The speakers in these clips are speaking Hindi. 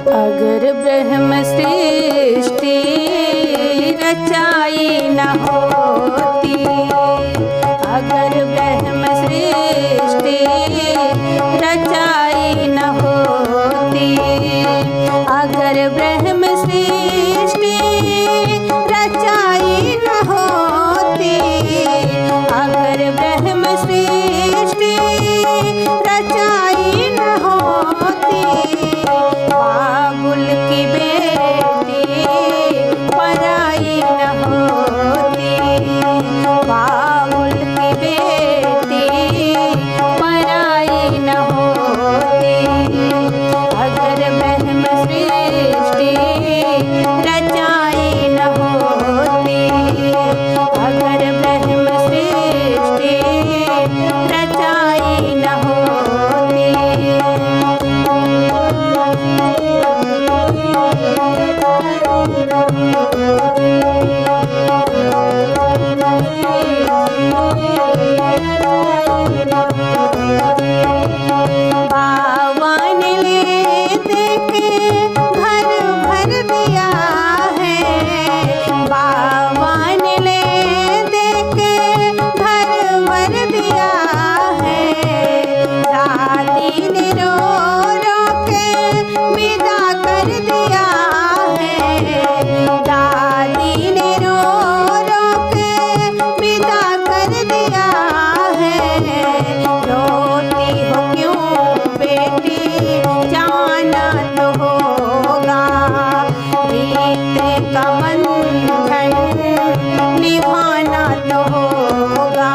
अगर ब्रह्म सृष्टि रचाई न होती, अगर ब्रह्म सृष्टि रचाई न होती, अगर ब्रह्म सृष्टि रचाई न होती, अगर ब्रह्म सृष्टि रचाई न होती, बाबुल की बेटी पराई न होती, बाबुल की बेटी पराई न होती, अगर ब्रह्म सृष्टि रचाई न होती, अगर ब्रह्म सृष्टि रचाई न होती। बावन ले देके घर भर दिया है, बावन ले देके घर भर दिया है, दादी ने रो रो के विदा कर दिया है, दादी ने रो रो के विदा कर दिया है, रोती हो क्यों बेटी जाना तो होगा, रीत का बंधन निभाना तो होगा,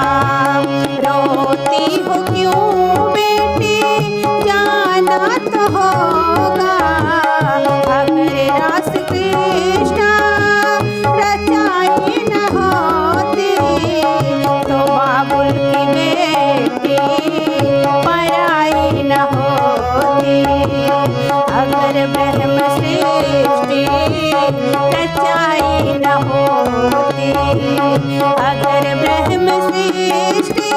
रोती हो क्यों बेटी जाना तो होगा, अगर रास कृष्ण रचाई न होती, तो बाबुल की बेटी पराई न होती, अगर ब्रह्म सृष्टि रचाई न होती, अगर ब्रह्म सृष्टि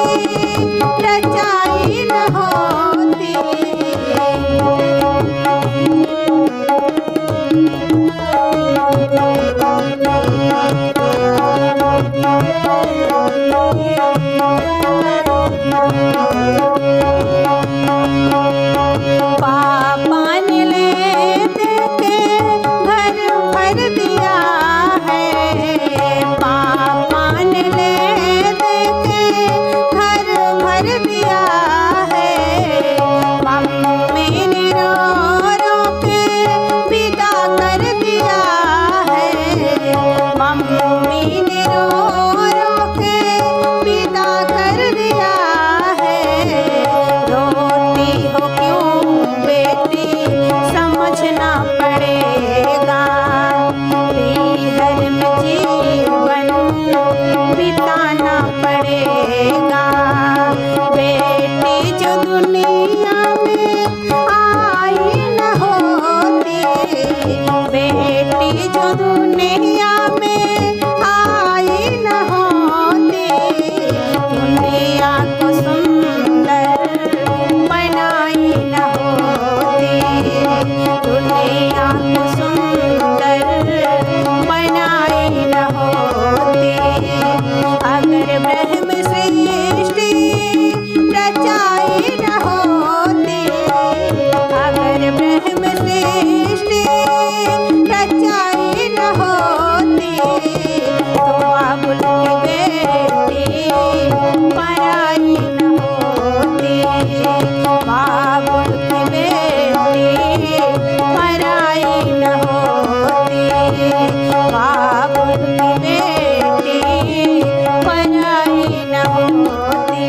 रचाई न होती। पापा ने ले देके घर भर दिया है, पापा ने ले देके घर भर दिया है, मम्मी ने रो रो के विदा कर दिया है, मम्मी ने रो रो के विदा कर दिया है, रोती हो क्यों बेटी समझना पड़ेगा, हर में जीवन बिताना पड़ेगा, बेटी जो दुनिया में आई न होती, बेटी जो दुनिया में आई न होती, दुनिया को सुंदर बनाई न होती, दुनिया को सुंदर बनाई न होती, अगर ब्रह्म सृष्टि रचाई न होती, अगर ब्रह्म सृष्टि रचाई न होती, तो बाबुल की बेटी पराई न होती, बाबुल की बेटी पराई न होती, बाबुल की बेटी पराई न होती,